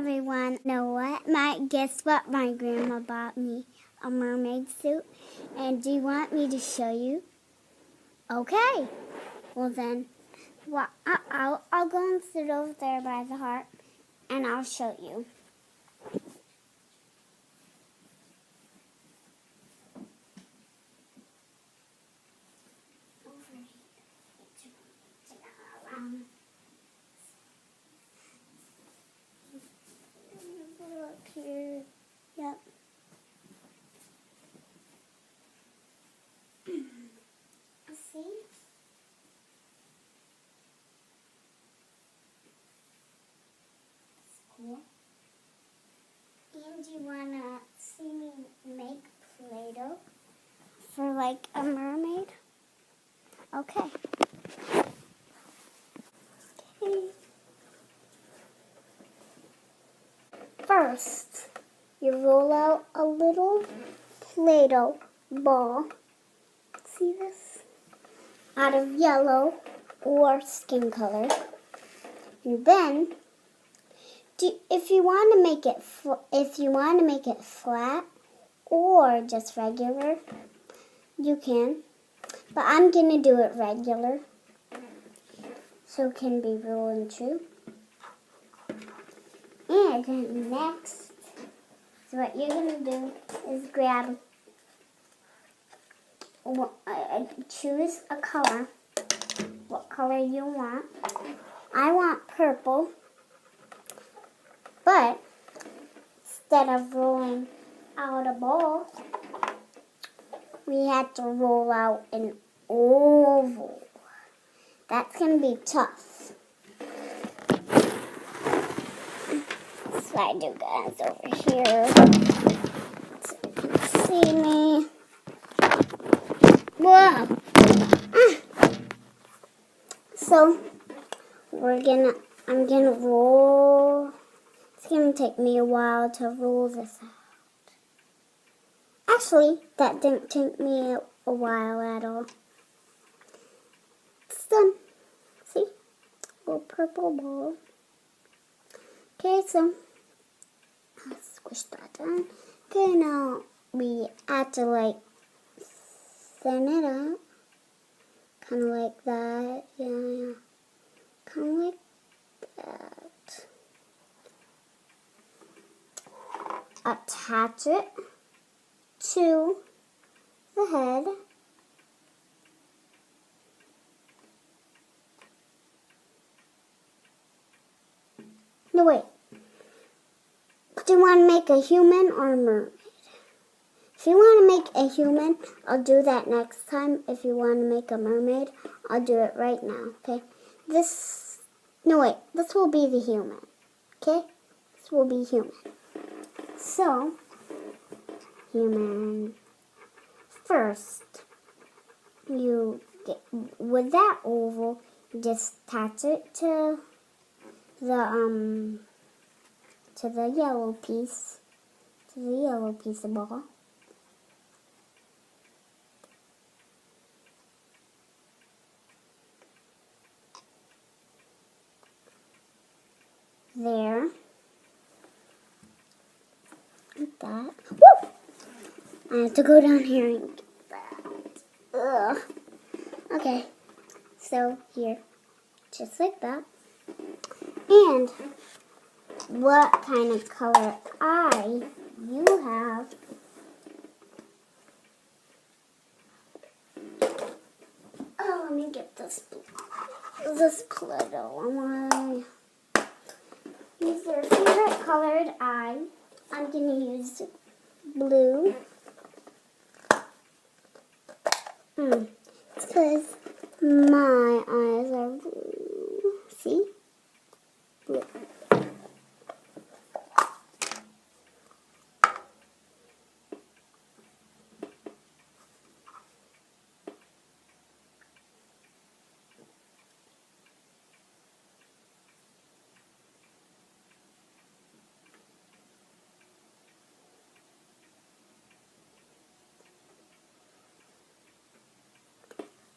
everyone. You know what? Guess what? My grandma bought me a mermaid suit. And do you want me to show you? Okay. Well then, I'll go and sit over there by the harp, and I'll show you. Look here. Yep. See? It's cool. And you wanna see me make Play-Doh for like a mermaid? Okay. First, you roll out a little Play-Doh ball. See this? Out of yellow or skin color. And then, if you want to make it flat or just regular, you can. But I'm gonna do it regular, so it can be real and true. And then next, so what you're going to do is grab, choose a color, what color you want. I want purple, but instead of rolling out a ball, we had to roll out an oval. That's going to be tough. Slide you guys over here so you can see me. Whoa! So I'm gonna roll. It's gonna take me a while to roll this out. Actually, that didn't take me a while at all. It's done. See? Little purple ball. Okay, so squish that down. Okay, now we have to like thin it out. Kind of like that. Yeah. Kind of like that. Attach it to the head. No, wait. Do you want to make a human or a mermaid? If you want to make a human, I'll do that next time. If you want to make a mermaid, I'll do it right now, okay? This will be the human, okay? This will be human. So, human. First, you get, with that oval, just attach it to the yellow piece, of ball. There. Like that. Woo! I have to go down here and get that. Ugh. Okay. So here. Just like that. And what kind of color eye you have. Oh, let me get this Play-Doh. Use your favorite colored eye. I'm going to use blue. It's because my eyes are blue. See? Blue.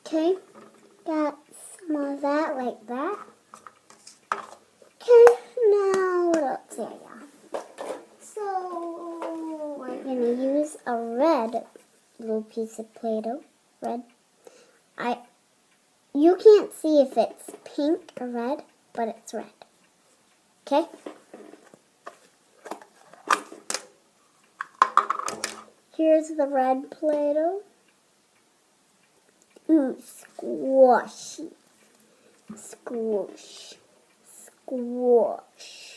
Okay, got some of that like that. Okay, now what else? There you go. red little piece of Play-Doh. Red. You can't see if it's pink or red, but it's red. Okay? Here's the red Play-Doh. Ooh, squashy. Squish. Squash.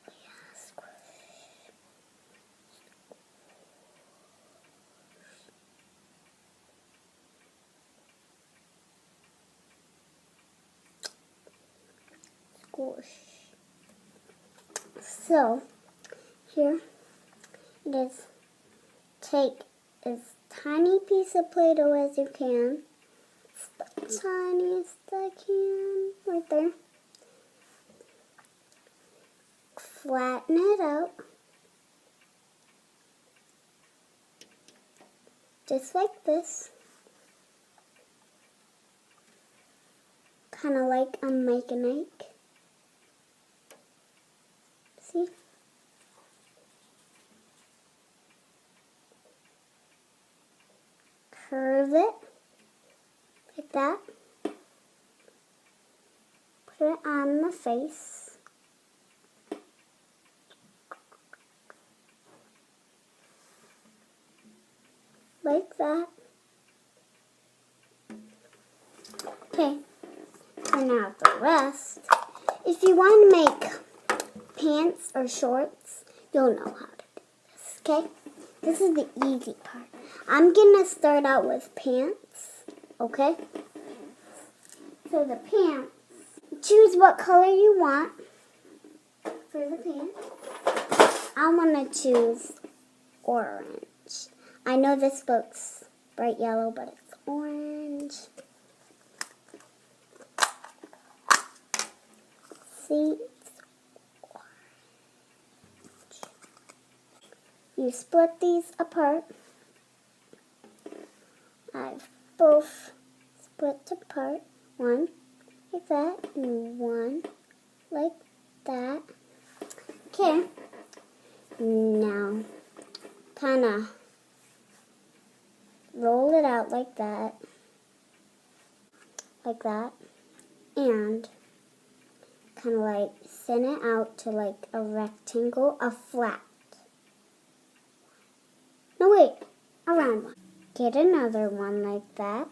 Yeah, squish. Squish. So, here it is. Take as tiny piece of Play-Doh as you can. It's the tiniest I can. Right there. Flatten it out. Just like this. Kind of like I'm making an egg. See? Curve it like that. Put it on the face. Like that. Okay, and now the rest. If you want to make pants or shorts, you'll know how to do this, okay? This is the easy part. I'm going to start out with pants, okay? So the pants, choose what color you want for the pants. I want to choose orange. I know this book's bright yellow, but it's orange. See? It's orange. You split these apart. I've both split apart. One like that and one like that. Okay. Now, kind of roll it out like that, and kind of like send it out to like a rectangle, a flat. No, wait, a round one. Get another one like that.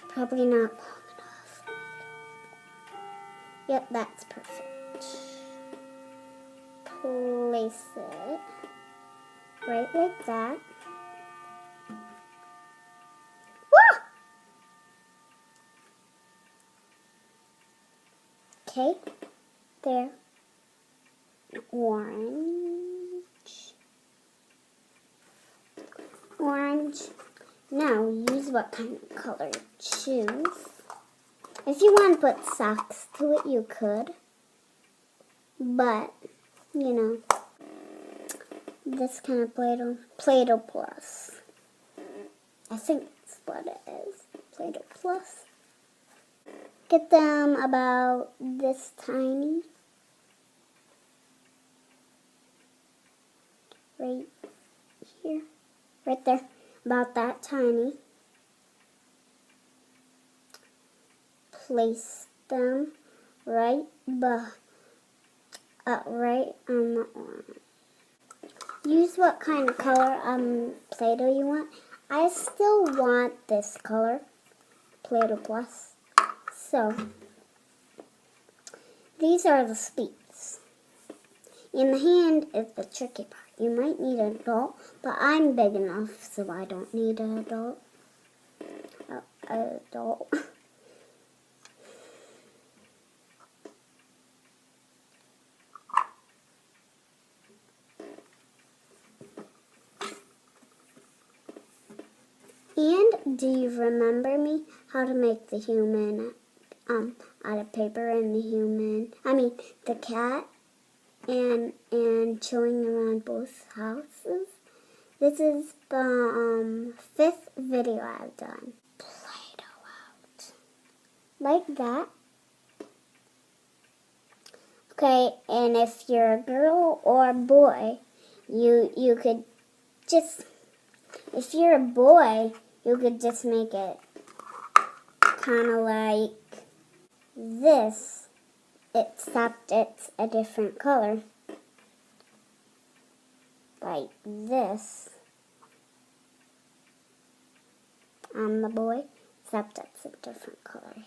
Probably not long enough. Yep, that's perfect. Place it right like that. Woo! Okay, there. Orange. Now, use what kind of color you choose. If you want to put socks to it, you could. But, you know, this kind of Play-Doh Plus. I think that's what it is. Play-Doh Plus. Get them about this tiny. Right here. Right there. About that tiny. Place them right right on the orange. Use what kind of color Play-Doh you want. I still want this color, Play-Doh Plus. So, these are the speeds. In the hand is the tricky part. You might need an adult, but I'm big enough, so I don't need an adult. And do you remember me how to make the human out of paper and the cat and chewing around both houses? This is the 5th video I've done. Play-Doh out. Like that. Okay, and if you're a girl or a boy, you could just, if you're a boy, you could just make it kind of like this, except it's a different color. Like this. I'm the boy, except it's a different color here.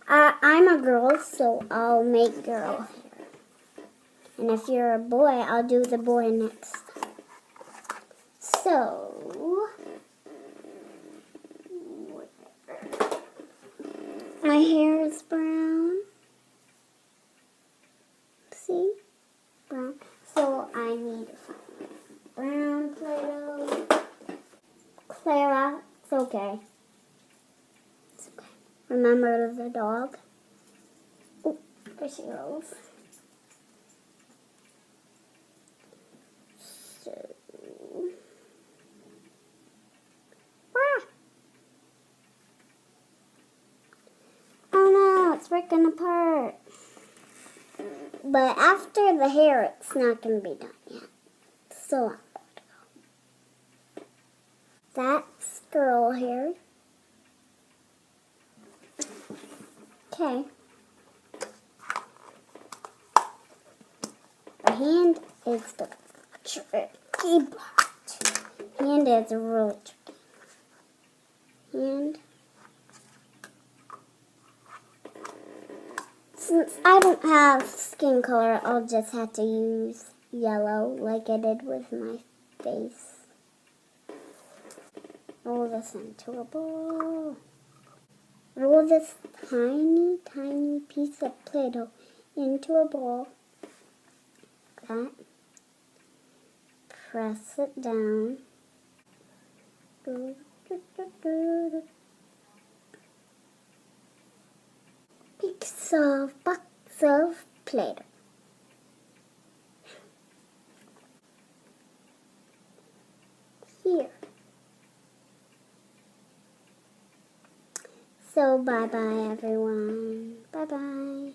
I'm a girl, so I'll make girl hair. And if you're a boy, I'll do the boy next time. So, my hair is brown. See? Brown. So I need brown Play-Doh. Clara, it's okay. It's okay. Remember the dog? Oh, there she goes. So, oh no, it's breaking apart. But after the hair, it's not going to be done yet. So I'm going to go. That's girl hair. Okay. The hand is the tricky part. Hand is really tricky. Hand. Since I don't have skin color, I'll just have to use yellow like I did with my face. Roll this into a ball. Roll this tiny, tiny piece of Play-Doh into a ball. That. Press it down. Box of Play-Doh. Here. So bye-bye everyone. Bye-bye.